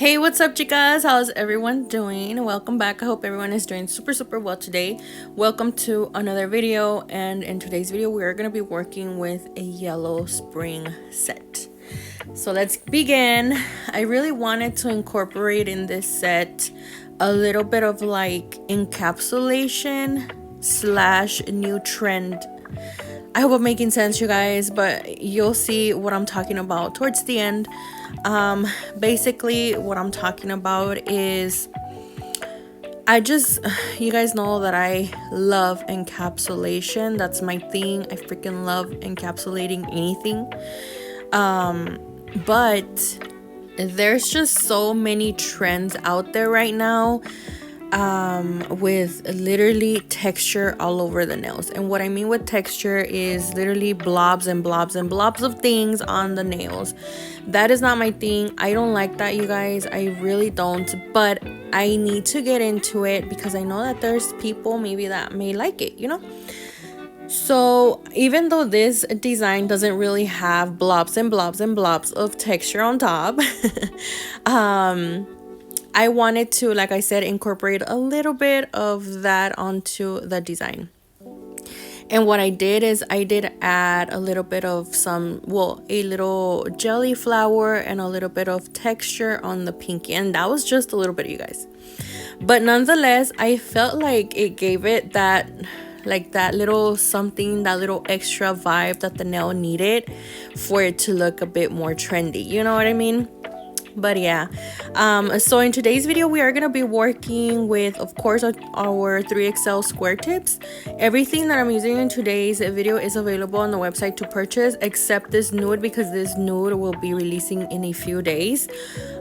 Hey, what's up, chicas? How's everyone doing? Welcome back. I hope everyone is doing super well today. Welcome to another video, and in today's video we are going to be working with a yellow spring set. So let's begin. I really wanted to incorporate in this set a little bit of like encapsulation slash new trend. I hope I'm making sense, you guys, but you'll see what I'm talking about towards the end. Basically what I'm talking about is you guys know that I love encapsulation. That's my thing. I freaking love encapsulating anything. But there's just so many trends out there right now with literally texture all over the nails. And what I mean with texture is literally blobs and blobs and blobs of things on the nails. That is not my thing. I don't like that, you guys. I really don't, but I need to get into it because I know that there's people maybe that may like it, you know. So even though this design doesn't really have blobs and blobs and blobs of texture on top, I wanted to, like I said, incorporate a little bit of that onto the design. And what I did is I did add a little bit of a little jelly flower and a little bit of texture on the pinky. And that was just a little bit, you guys. But nonetheless, I felt like it gave it that little something, that little extra vibe that the nail needed for it to look a bit more trendy. You know what I mean? But yeah, so in today's video we are going to be working with, of course, our 3XL square tips. Everything that I'm using in today's video is available on the website to purchase, except this nude, because this nude will be releasing in a few days.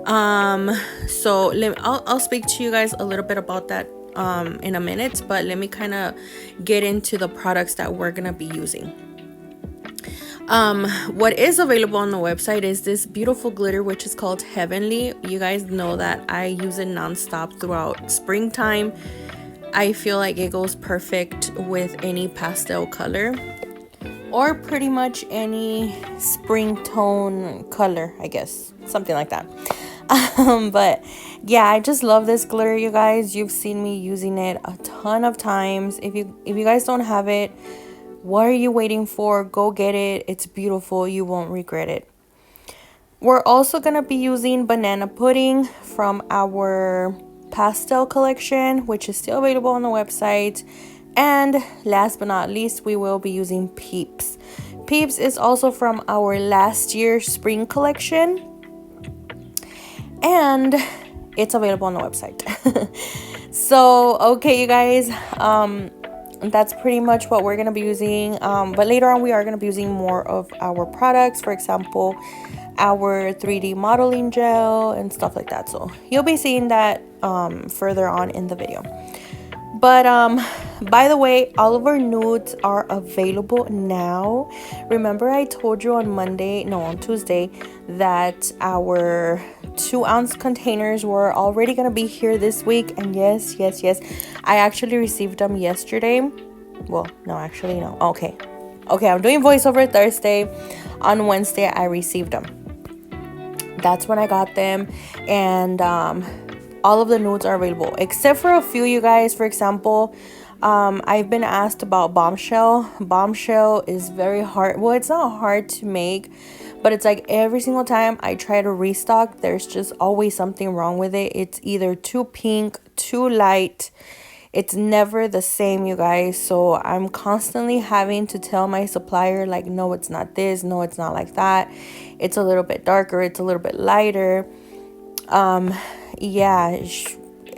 So I'll speak to you guys a little bit about that in a minute, but let me kind of get into the products that we're going to be using. What is available on the website is this beautiful glitter, which is called Heavenly. You guys know that I use it non-stop throughout springtime. I feel like it goes perfect with any pastel color or pretty much any spring tone color, I guess, something like that. But yeah, I just love this glitter, you guys. You've seen me using it a ton of times. If you guys don't have it, what are you waiting for? Go get it. It's beautiful. You won't regret it. We're also going to be using Banana Pudding from our pastel collection, which is still available on the website. And last but not least, we will be using Peeps. Peeps is also from our last year's spring collection, and it's available on the website. So, okay, you guys, that's pretty much what we're going to be using, but later on we are going to be using more of our products, for example our 3D modeling gel and stuff like that. So you'll be seeing that further on in the video. But by the way, all of our nudes are available now. Remember I told you on Tuesday that our 2-ounce containers were already gonna be here this week, and yes, I actually received them yesterday. Well, no, actually no. Okay, I'm doing voiceover Thursday. On Wednesday I received them. That's when I got them, and all of the nudes are available except for a few, you guys. For example, I've been asked about Bombshell. Bombshell is very hard. Well, it's not hard to make, but it's like every single time I try to restock, there's just always something wrong with it. It's either too pink, too light. It's never the same, you guys. So I'm constantly having to tell my supplier, like, no, it's not this, no, it's not like that, it's a little bit darker, it's a little bit lighter. Yeah,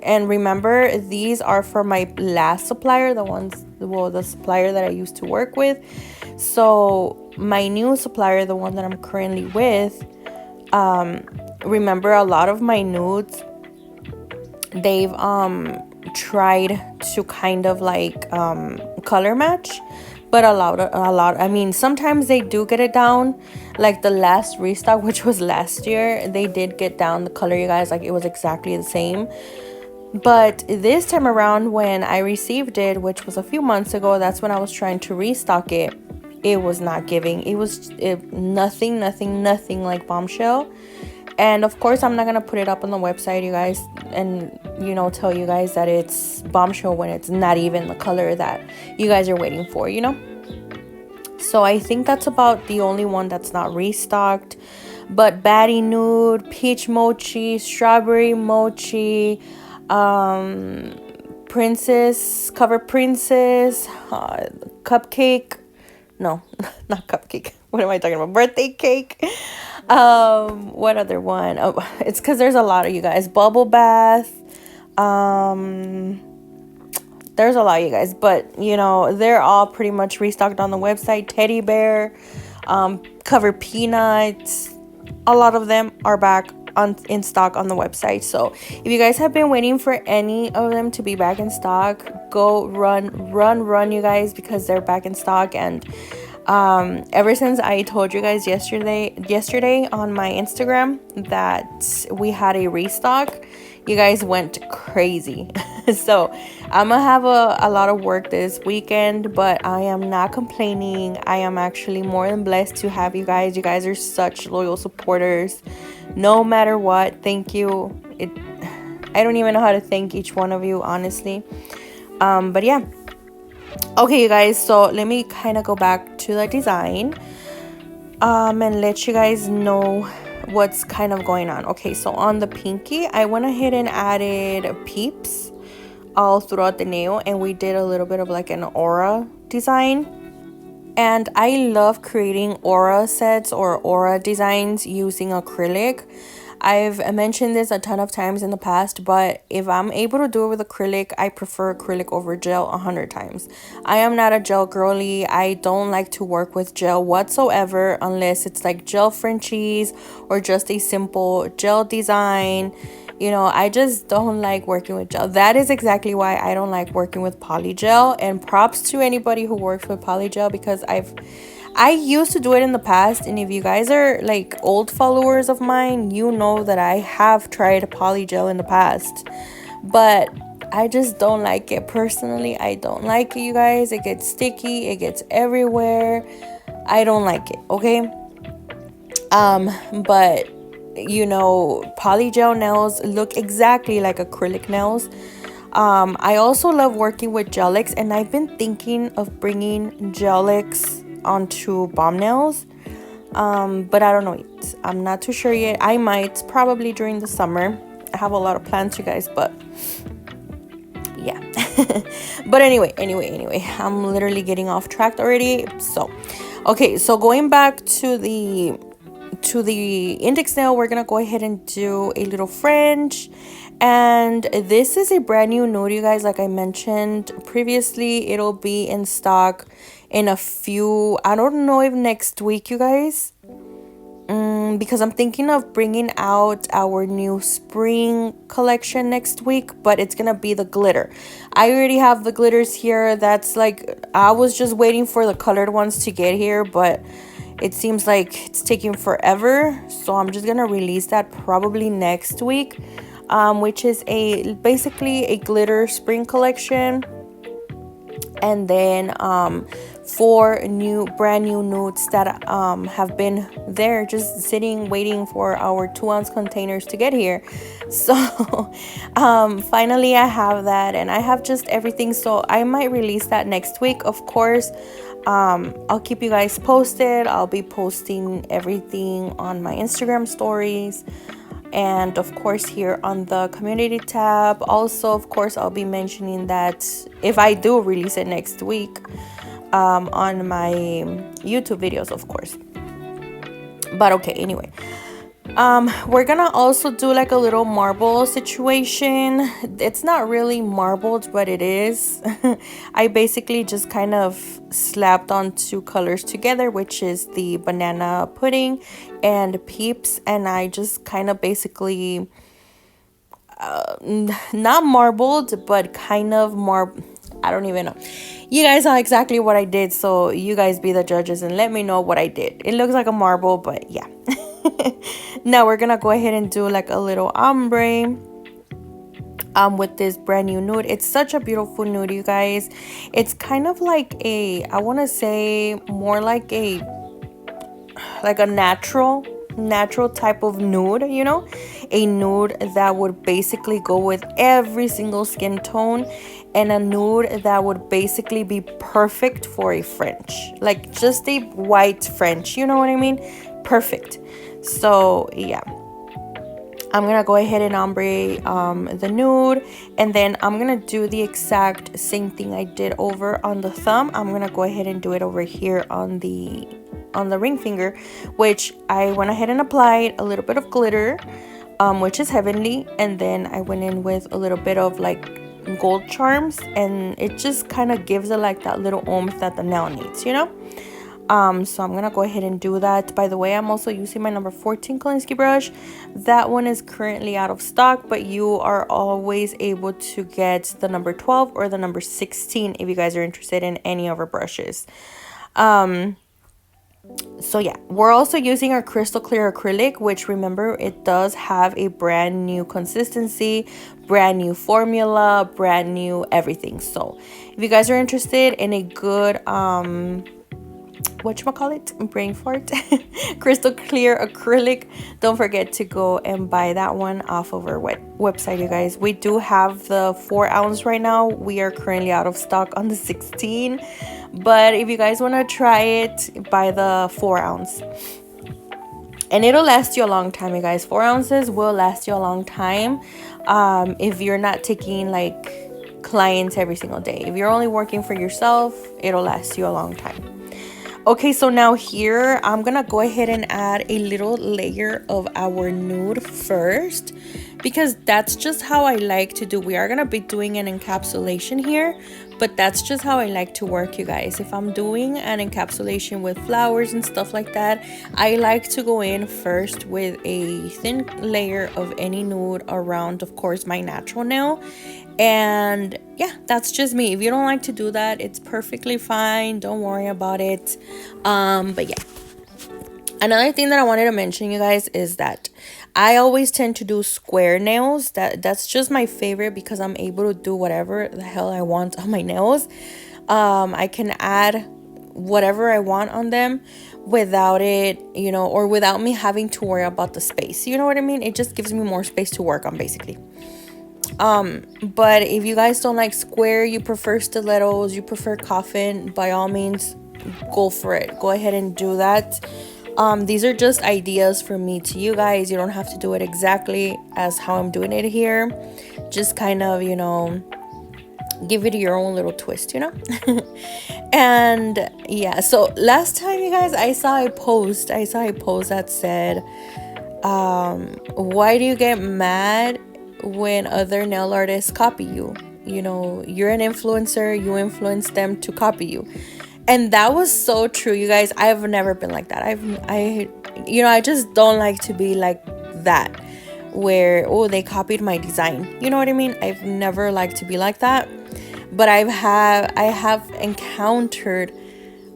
and remember, these are for my last supplier, the supplier that I used to work with. So my new supplier, the one that I'm currently with, remember, a lot of my nudes, they've tried to kind of like color match, but a lot, I mean, sometimes they do get it down. Like the last restock, which was last year, they did get down the color, you guys, like it was exactly the same. But this time around, when I received it, which was a few months ago, that's when I was trying to restock it. It was not giving. It was nothing like Bombshell. And of course, I'm not gonna put it up on the website, you guys, and you know, tell you guys that it's Bombshell when it's not even the color that you guys are waiting for, you know. So I think that's about the only one that's not restocked. But Batty Nude, Peach Mochi, Strawberry Mochi, Princess, Cover Princess, Cupcake. No, not Cupcake. What am I talking about? Birthday Cake. What other one? Oh, it's because there's a lot of you guys. Bubble Bath. There's a lot, you guys, but you know, they're all pretty much restocked on the website. Teddy Bear, Cover Peanuts, a lot of them are back in stock on the website. So if you guys have been waiting for any of them to be back in stock, go run, you guys, because they're back in stock. And ever since I told you guys yesterday on my Instagram that we had a restock, you guys went crazy. So I'm gonna have a lot of work this weekend, but I am not complaining. I am actually more than blessed to have you guys. You guys are such loyal supporters no matter what. Thank you. I don't even know how to thank each one of you, honestly. But yeah, okay, you guys, so let me kind of go back to the design and let you guys know what's kind of going on. Okay, so on the pinky, I went ahead and added peeps all throughout the nail, and we did a little bit of like an aura design. And I love creating aura sets or aura designs using acrylic. I've mentioned this a ton of times in the past, but if I'm able to do it with acrylic, I prefer acrylic over gel 100 times. I am not a gel girly. I don't like to work with gel whatsoever unless it's like gel Frenchies or just a simple gel design. You know, I just don't like working with gel. That is exactly why I don't like working with polygel. And props to anybody who works with polygel, because I used to do it in the past, and if you guys are like old followers of mine, you know that I have tried polygel in the past, but I just don't like it. Personally, I don't like it, you guys. It gets sticky, it gets everywhere. I don't like it, okay? But you know, polygel nails look exactly like acrylic nails. I also love working with Gelix, and I've been thinking of bringing Gelix onto BOMBNAILZ, but I don't know yet. I'm not too sure yet. I might, probably during the summer. I have a lot of plans, you guys, but yeah. But anyway, I'm literally getting off track already. So okay, so going back to the index nail, we're gonna go ahead and do a little French. And this is a brand new nude, you guys. Like I mentioned previously, it'll be in stock in a few, I don't know if next week, you guys, because I'm thinking of bringing out our new spring collection next week, but it's gonna be the glitter. I already have the glitters here. That's like, I was just waiting for the colored ones to get here, but it seems like it's taking forever, so I'm just gonna release that probably next week, which is basically a glitter spring collection. And then 4 brand new nudes that have been there just sitting waiting for our 2-ounce containers to get here. So finally I have that, and I have just everything, so I might release that next week. Of course, I'll keep you guys posted. I'll be posting everything on my Instagram stories, and of course here on the community tab. Also, of course, I'll be mentioning that if I do release it next week on my YouTube videos, of course. But okay, anyway, we're gonna also do like a little marble situation. It's not really marbled, but it is. I basically just kind of slapped on 2 colors together, which is the banana pudding and peeps, and I just kind of basically not marbled, but kind of I don't even know. You guys saw exactly what I did, so you guys be the judges and let me know what I did. It looks like a marble, but yeah. Now we're gonna go ahead and do like a little ombre with this brand new nude. It's such a beautiful nude, you guys. It's kind of like I want to say more like a natural natural type of nude, you know, a nude that would basically go with every single skin tone, and a nude that would basically be perfect for a French, like just a white French, you know what I mean? Perfect. So yeah, I'm gonna go ahead and ombre the nude, and then I'm gonna do the exact same thing I did over on the thumb. I'm gonna go ahead and do it over here on the ring finger, which I went ahead and applied a little bit of glitter, which is Heavenly, and then I went in with a little bit of like gold charms, and it just kind of gives it like that little oomph that the nail needs, you know. So I'm gonna go ahead and do that. By the way, I'm also using my number 14 Kolinsky brush. That one is currently out of stock, but you are always able to get the number 12 or the number 16 if you guys are interested in any of our brushes. So yeah, we're also using our crystal clear acrylic, which, remember, it does have a brand new consistency, brand new formula, brand new everything. So if you guys are interested in a good whatchamacallit, brain fart, crystal clear acrylic, don't forget to go and buy that one off of our website, you guys. We do have the 4 ounce right now. We are currently out of stock on the 16, but if you guys want to try it, buy the 4 ounce, and it'll last you a long time, you guys. 4 ounces will last you a long time, if you're not taking like clients every single day. If you're only working for yourself, it'll last you a long time. Okay, so now here I'm gonna go ahead and add a little layer of our nude first, because that's just how I like to do. We are gonna be doing an encapsulation here, but that's just how I like to work, you guys. If I'm doing an encapsulation with flowers and stuff like that, I like to go in first with a thin layer of any nude around, of course, my natural nail. And yeah, that's just me. If you don't like to do that, it's perfectly fine. Don't worry about it. But yeah, another thing that I wanted to mention, you guys, is that I always tend to do square nails. That's just my favorite, because I'm able to do whatever the hell I want on my nails. I can add whatever I want on them without it, you know, or without me having to worry about the space. You know what I mean? It just gives me more space to work on, basically. But if you guys don't like square, you prefer stilettos, you prefer coffin, by all means, go for it. Go ahead and do that. These are just ideas from me to you guys. You don't have to do it exactly as how I'm doing it here. Just kind of, you know, give it your own little twist, you know. And yeah, so last time, you guys, I saw a post that said, why do you get mad when other nail artists copy you? You know, you're an influencer, you influence them to copy you. And that was so true, you guys. I've never been like that. I just don't like to be like that, where, oh, they copied my design. You know what I mean? I've never liked to be like that. But I have encountered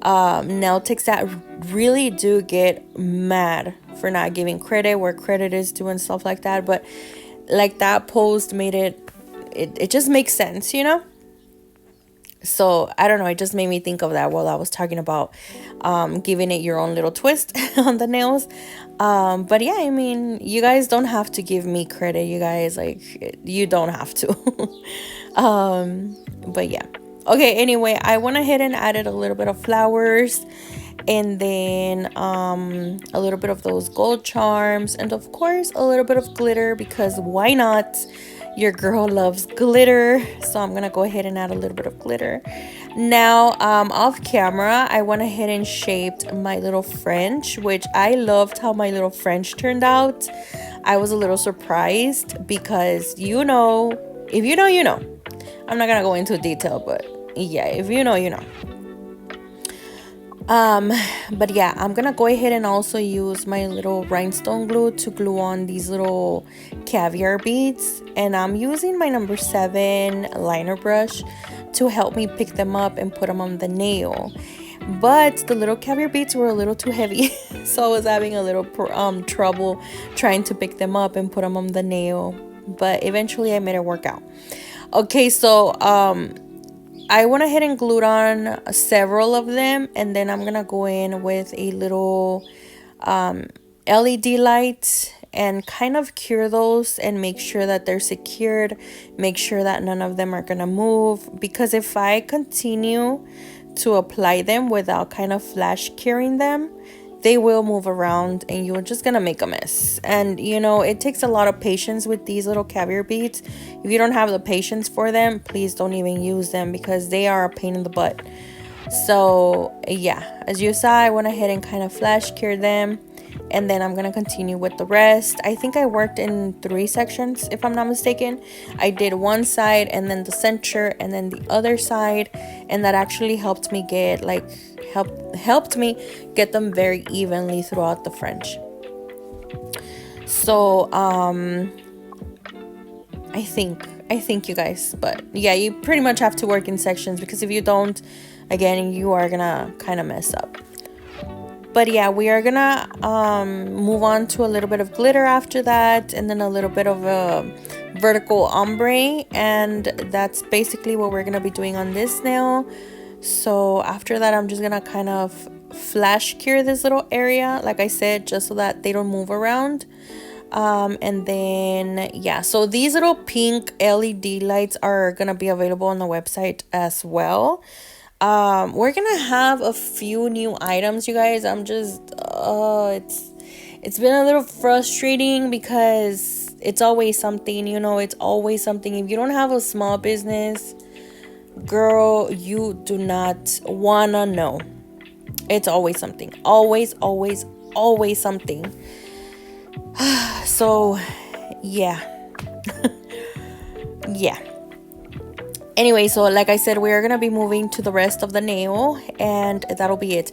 nail techs that really do get mad for not giving credit where credit is due and stuff like that. But like, that post made it just makes sense, you know. So I don't know, it just made me think of that while I was talking about giving it your own little twist on the nails. But yeah, I mean, you guys don't have to give me credit, you guys. Like, you don't have to. But yeah, okay, anyway, I went ahead and added a little bit of flowers, and then a little bit of those gold charms, and of course a little bit of glitter, because why not? Your girl loves glitter. So I'm gonna go ahead and add a little bit of glitter. Now, off camera, I went ahead and shaped my little French, which I loved how my little French turned out. I was a little surprised, because, you know, if you know, you know. I'm not gonna go into detail, but yeah, if you know, you know. But yeah, I'm gonna go ahead and also use my little rhinestone glue to glue on these little caviar beads, and I'm using my number 7 liner brush to help me pick them up and put them on the nail. But the little caviar beads were a little too heavy, so I was having a little trouble trying to pick them up and put them on the nail, but eventually I made it work out. Okay, so I went ahead and glued on several of them, and then I'm gonna go in with a little LED lights and kind of cure those and make sure that they're secured, make sure that none of them are gonna move, because if I continue to apply them without kind of flash curing them, they will move around and you're just gonna make a mess. And you know, it takes a lot of patience with these little caviar beads. If you don't have the patience for them, please don't even use them because they are a pain in the butt. So yeah, as you saw, I went ahead and kind of flash cured them, and then I'm gonna continue with the rest. I think I worked in 3 sections, if I'm not mistaken. I did one side and then the center and then the other side, and that actually helped me get helped me get them very evenly throughout the fringe. So I think you guys, but yeah, you pretty much have to work in sections, because if you don't, again, you are gonna kind of mess up. But yeah, we are gonna move on to a little bit of glitter after that, and then a little bit of a vertical ombre, and that's basically what we're gonna be doing on this nail. So after that, I'm just gonna kind of flash cure this little area, like I said, just so that they don't move around. And then yeah, so these little pink LED lights are gonna be available on the website as well. We're gonna have a few new items, you guys. I'm just it's been a little frustrating because it's always something, you know, it's always something. If you don't have a small business, girl, you do not wanna know. It's always something, always something. So yeah. Yeah, anyway, so like I said, we are gonna be moving to the rest of the nail, and that'll be it.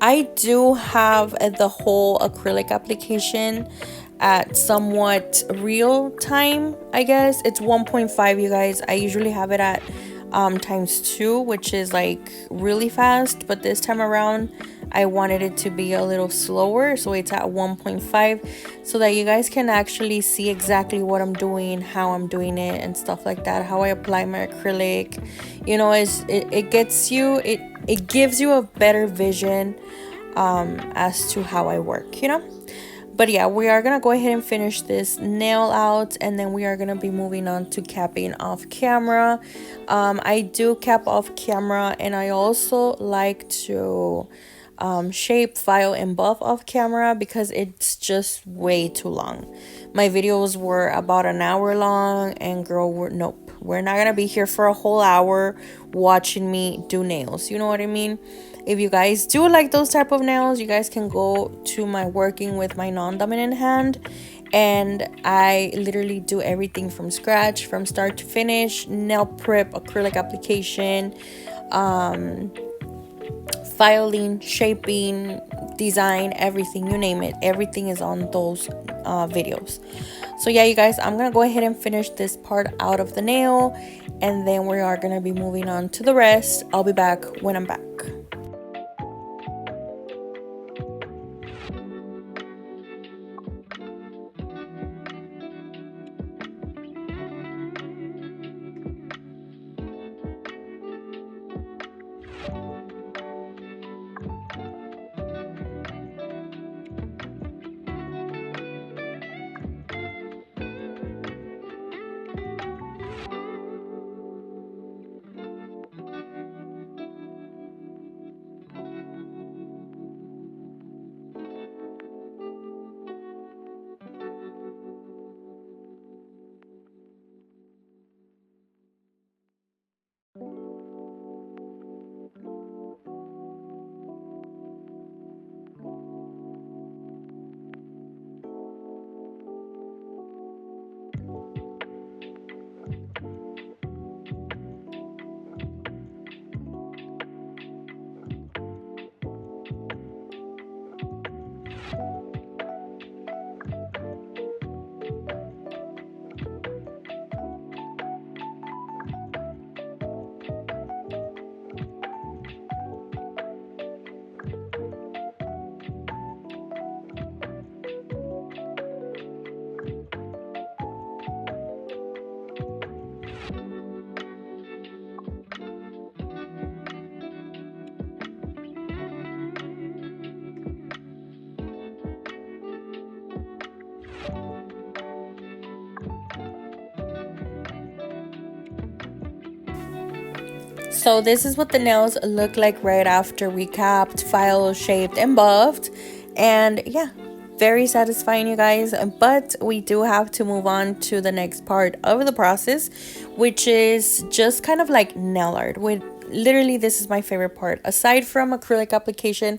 I do have the whole acrylic application at somewhat real time, I guess. It's 1.5, you guys. I usually have it at times 2, which is like really fast, but this time around I wanted it to be a little slower, so it's at 1.5, so that you guys can actually see exactly what I'm doing, how I'm doing it, and stuff like that, how I apply my acrylic. You know, it gets you, it gives you a better vision as to how I work, you know. But yeah, we are gonna go ahead and finish this nail out, and then we are gonna be moving on to capping off camera. I do cap off camera, and I also like to shape, file, and buff off camera because it's just way too long. My videos were about an hour long, and girl, nope, we're not gonna be here for a whole hour watching me do nails. You know what I mean? If you guys do like those type of nails, you guys can go to my working with my non-dominant hand, and I literally do everything from scratch, from start to finish: nail prep, acrylic application, filing, shaping, design, everything, you name it, everything is on those videos. So yeah, you guys, I'm gonna go ahead and finish this part out of the nail, and then we are gonna be moving on to the rest. I'll be back when I'm back. So this is what the nails look like right after we capped, filed, shaped, and buffed. And yeah, very satisfying, you guys. But we do have to move on to the next part of the process, which is just kind of like nail art. With literally, this is my favorite part. Aside from acrylic application,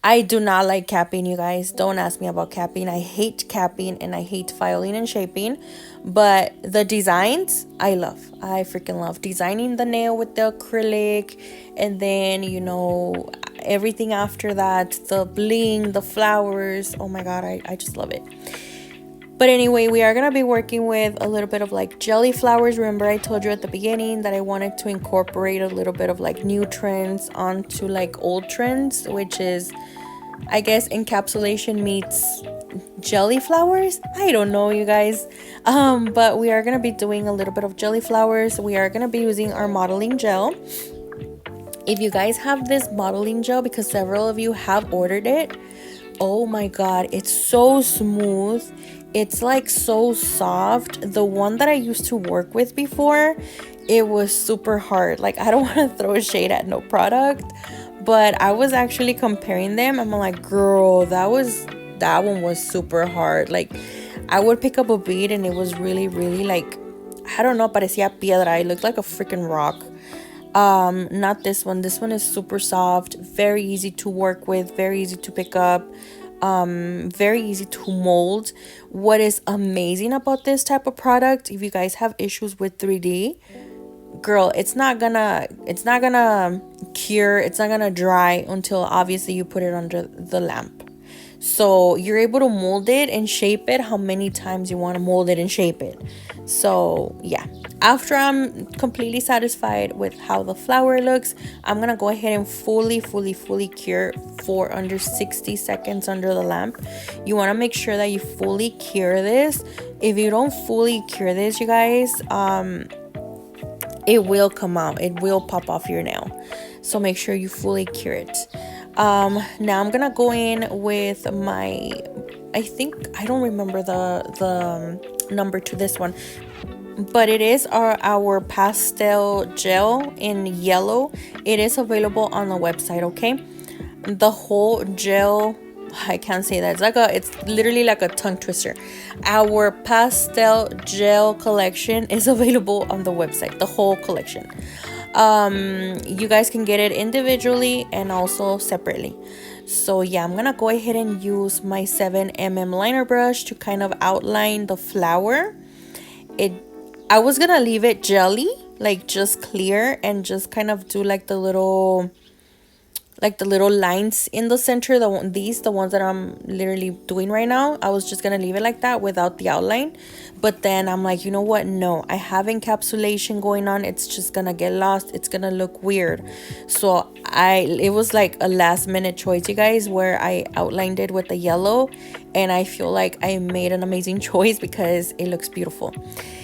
I do not like capping, you guys. Don't ask me about capping. I hate capping and I hate filing and shaping. But the designs, I love. I freaking love designing the nail with the acrylic. And then, you know, everything after that. The bling, the flowers. Oh my God, I just love it. But anyway, we are going to be working with a little bit of like jelly flowers. Remember, I told you at the beginning that I wanted to incorporate a little bit of like new trends onto like old trends, which is, I guess, encapsulation meets jelly flowers. I don't know, you guys. But we are going to be doing a little bit of jelly flowers. We are going to be using our modeling gel. If you guys have this modeling gel, because several of you have ordered it, oh my God, it's so smooth. It's like so soft. The one that I used to work with before, it was super hard. Like, I don't want to throw shade at no product, but I was actually comparing them. I'm like, girl, that one was super hard. Like, I would pick up a bead and it was really, really like, I don't know, parecía piedra. It looked like a freaking rock. Not this one. This one is super soft, very easy to work with, very easy to pick up, very easy to mold. What is amazing about this type of product, if you guys have issues with 3D, girl, it's not gonna cure, it's not gonna dry until obviously you put it under the lamp. So you're able to mold it and shape it how many times you want to mold it and shape it. So yeah, after I'm completely satisfied with how the flower looks, I'm gonna go ahead and fully cure for under 60 seconds under the lamp. You want to make sure that you fully cure this. If you don't fully cure this, you guys, it will come out, it will pop off your nail. So make sure you fully cure it. Now I'm gonna go in with my, I don't remember the number to this one, but it is our pastel gel in yellow. It is available on the website, okay? The whole gel, I can't say that, it's literally like a tongue twister. Our pastel gel collection is available on the website, the whole collection. You guys can get it individually and also separately. So yeah, I'm gonna go ahead and use my 7mm liner brush to kind of outline the flower. I was gonna leave it jelly, like just clear, and just kind of do like the little lines in the center, the ones that I'm literally doing right now. I was just gonna leave it like that without the outline, but then I'm like, you know what, no, I have encapsulation going on, it's just gonna get lost, it's gonna look weird. So it was like a last minute choice, you guys, where I outlined it with the yellow, and I feel like I made an amazing choice because it looks beautiful.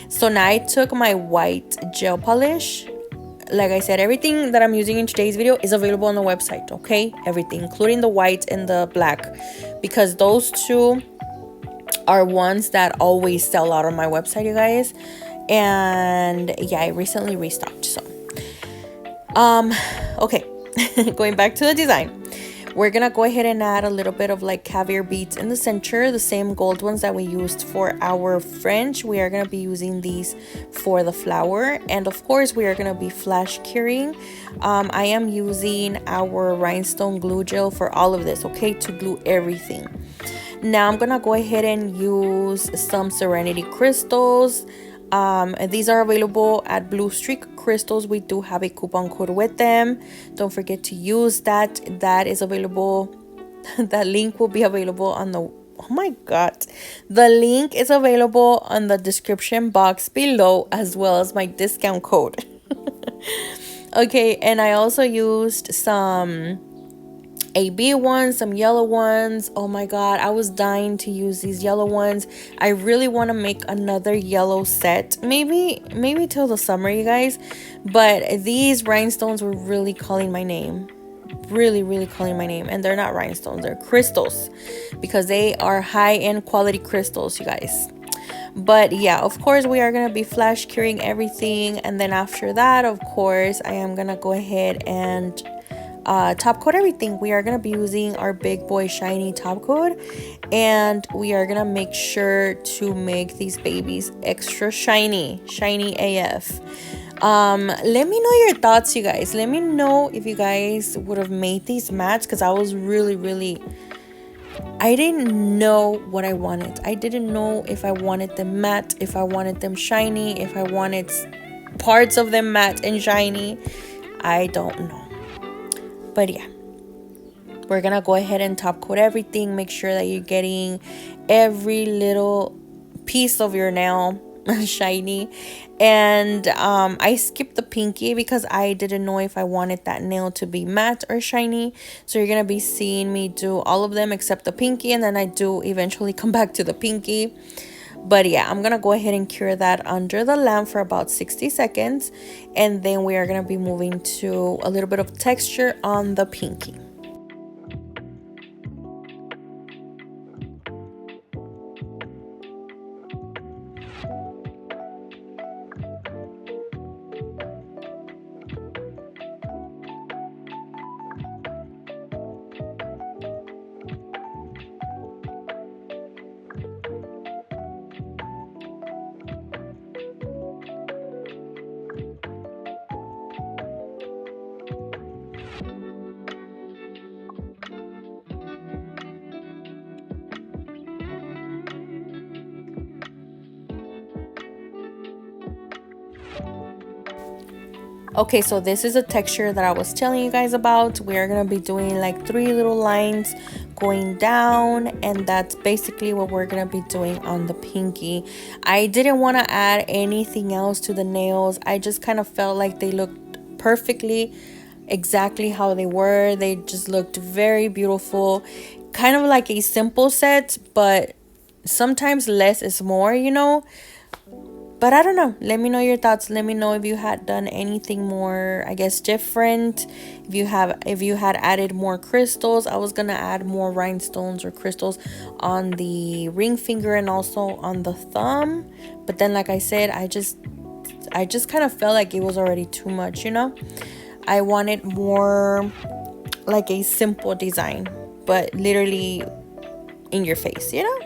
So now I took my white gel polish. Like I said, everything that I'm using in today's video is available on the website, okay? Everything, including the white and the black, because those two are ones that always sell out on my website, you guys. And yeah, I recently restocked. So okay, going back to the design, we're gonna go ahead and add a little bit of like caviar beads in the center, the same gold ones that we used for our French. We are gonna be using these for the flower, and of course we are gonna be flash curing. I am using our rhinestone glue gel for all of this, okay, to glue everything. Now I'm gonna go ahead and use some Serenity crystals. These are available at Bluestreak Crystals. We do have a coupon code with them. Don't forget to use that. That is available. That link will be available on the, oh my God, the link is available on the description box below, as well as my discount code. Okay, and I also used some AB ones, some yellow ones. Oh my God, I was dying to use these yellow ones. I really want to make another yellow set, maybe till the summer, you guys. But these rhinestones were really calling my name, really calling my name. And they're not rhinestones, they're crystals, because they are high-end quality crystals, you guys. But yeah, of course we are gonna be flash curing everything, and then after that, of course, I am gonna go ahead and top coat everything. We are gonna be using our big boy shiny top coat, and we are gonna make sure to make these babies extra shiny AF. Let me know your thoughts, you guys. Let me know if you guys would have made these mattes, because I was really I didn't know what I wanted. I didn't know if I wanted them matte, if I wanted them shiny, if I wanted parts of them matte and shiny. I don't know. But yeah, we're gonna go ahead and top coat everything. Make sure that you're getting every little piece of your nail shiny. And I skipped the pinky because I didn't know if I wanted that nail to be matte or shiny. So you're gonna be seeing me do all of them except the pinky, and then I do eventually come back to the pinky. But yeah, I'm gonna go ahead and cure that under the lamp for about 60 seconds, and then we are gonna be moving to a little bit of texture on the pinky. Okay, so this is a texture that I was telling you guys about. We are gonna be doing like 3 little lines going down, and that's basically what we're gonna be doing on the pinky. I didn't want to add anything else to the nails. I just kind of felt like they looked perfectly exactly how they were. They just looked very beautiful, kind of like a simple set, but sometimes less is more, you know. But I don't know. Let me know your thoughts. Let me know if you had done anything more, I guess, different. If you had added more crystals. I was gonna add more rhinestones or crystals on the ring finger and also on the thumb. But then, like I said, I just kind of felt like it was already too much, you know? I wanted more like a simple design, but literally in your face, you know?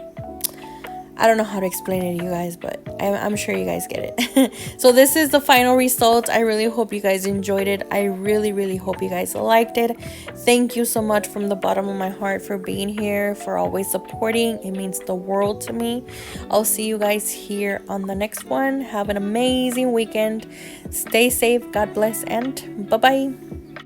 I don't know how to explain it to you guys, but I'm sure you guys get it. So this is the final result. I really hope you guys enjoyed it. I really hope you guys liked it. Thank you so much from the bottom of my heart for being here, for always supporting. It means the world to me. I'll see you guys here on the next one. Have an amazing weekend. Stay safe. God bless, and bye-bye.